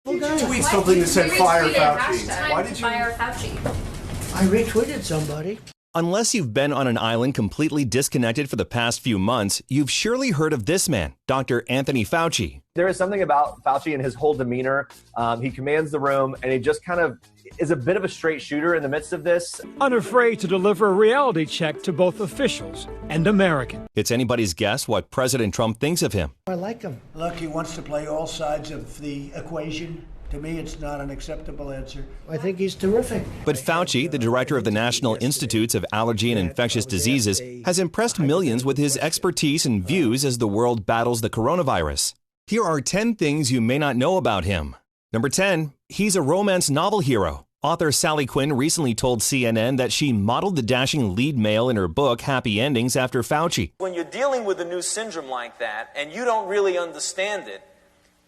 Tweet something that said fire Fauci. Why did you fire Fauci? I retweeted somebody. Unless you've been on an island completely disconnected for the past few months, you've surely heard of this man, Dr. Anthony Fauci. There is something about Fauci and his whole demeanor. He commands the room, and he just kind of is a bit of a straight shooter in the midst of this. Unafraid to deliver a reality check to both officials and Americans. It's anybody's guess what President Trump thinks of him. I like him. Look, he wants to play all sides of the equation. To me, it's not an acceptable answer. I think he's terrific. But Fauci, the director of the National Institutes of Allergy and Infectious Diseases, has impressed millions with his expertise and views as the world battles the coronavirus. Here are 10 things you may not know about him. Number 10, he's a romance novel hero. Author Sally Quinn recently told CNN that she modeled the dashing lead male in her book Happy Endings after Fauci. When you're dealing with a new syndrome like that and you don't really understand it,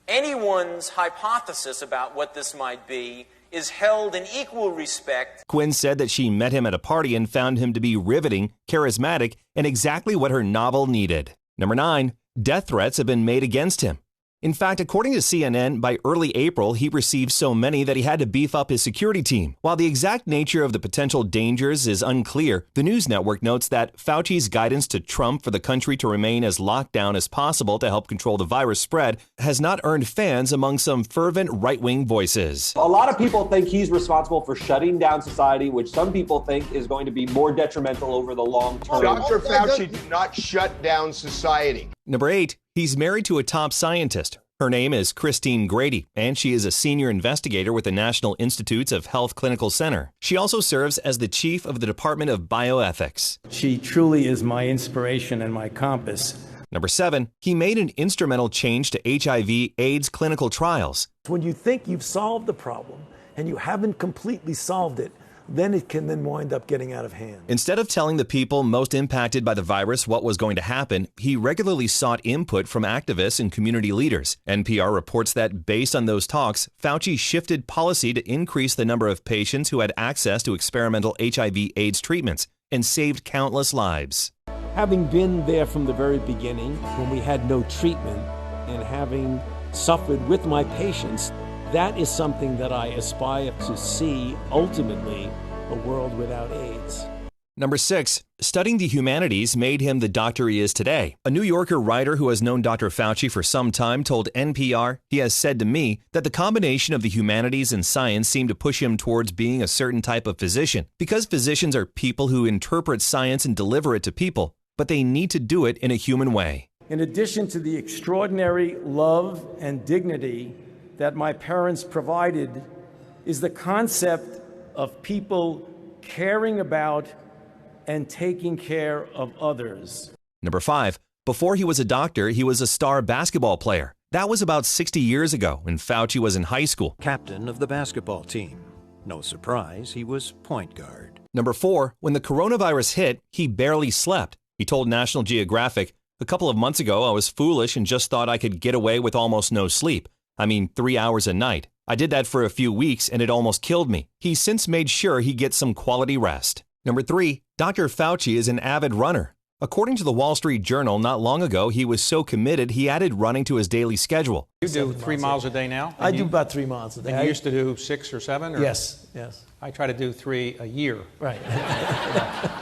anyone's hypothesis about what this might be is held in equal respect. Quinn said that she met him at a party and found him to be riveting, charismatic, and exactly what her novel needed. Number 9, death threats have been made against him. In fact, according to CNN, by early April, he received so many that he had to beef up his security team. While the exact nature of the potential dangers is unclear, the news network notes that Fauci's guidance to Trump for the country to remain as locked down as possible to help control the virus spread has not earned fans among some fervent right-wing voices. A lot of people think he's responsible for shutting down society, which some people think is going to be more detrimental over the long term. Dr. Fauci did not shut down society. Number 8, he's married to a top scientist. Her name is Christine Grady, and she is a senior investigator with the National Institutes of Health Clinical Center. She also serves as the chief of the Department of Bioethics. She truly is my inspiration and my compass. Number 7, he made an instrumental change to HIV/AIDS clinical trials. When you think you've solved the problem and you haven't completely solved it, then it can then wind up getting out of hand. Instead of telling the people most impacted by the virus what was going to happen, he regularly sought input from activists and community leaders. NPR reports that based on those talks, Fauci shifted policy to increase the number of patients who had access to experimental HIV/AIDS treatments and saved countless lives. Having been there from the very beginning, when we had no treatment, and having suffered with my patients, that is something that I aspire to see, ultimately, a world without AIDS. Number 6, studying the humanities made him the doctor he is today. A New Yorker writer who has known Dr. Fauci for some time told NPR, he has said to me that the combination of the humanities and science seemed to push him towards being a certain type of physician. Because physicians are people who interpret science and deliver it to people, but they need to do it in a human way. In addition to the extraordinary love and dignity that my parents provided, is the concept of people caring about and taking care of others. Number 5, before he was a doctor, he was a star basketball player. That was about 60 years ago when Fauci was in high school. Captain of the basketball team. No surprise, he was point guard. Number 4, when the coronavirus hit, he barely slept. He told National Geographic, "A couple of months ago, I was foolish and just thought I could get away with almost no sleep. 3 hours a night. I did that for a few weeks and it almost killed me." He's since made sure he gets some quality rest. Number 3, Dr. Fauci is an avid runner. According to the Wall Street Journal, not long ago, he was so committed he added running to his daily schedule. You do 3 miles a day now? I do about 3 miles a day. And you used to do 6 or 7? Or? Yes. I try to do 3 a year. Right.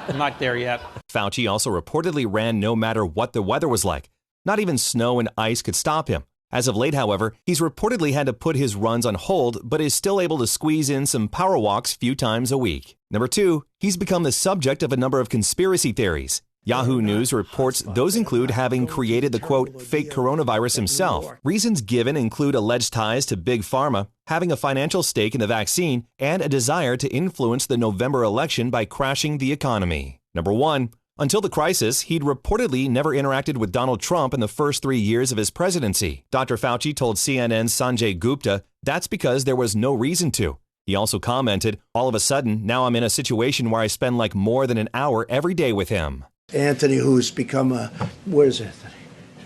I'm not there yet. Fauci also reportedly ran no matter what the weather was like. Not even snow and ice could stop him. As of late, however, he's reportedly had to put his runs on hold, but is still able to squeeze in some power walks few times a week. Number 2, he's become the subject of a number of conspiracy theories. Yahoo News reports those include having created the, quote, fake coronavirus himself. Reasons given include alleged ties to Big Pharma, having a financial stake in the vaccine, and a desire to influence the November election by crashing the economy. Number 1, until the crisis, he'd reportedly never interacted with Donald Trump in the first 3 years of his presidency. Dr. Fauci told CNN's Sanjay Gupta that's because there was no reason to. He also commented, "All of a sudden, now I'm in a situation where I spend like more than an hour every day with him." Anthony, who's become He's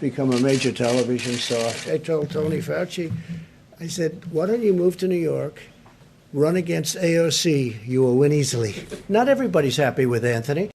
become a major television star. I told Tony Fauci, I said, why don't you move to New York, run against AOC, you will win easily. Not everybody's happy with Anthony.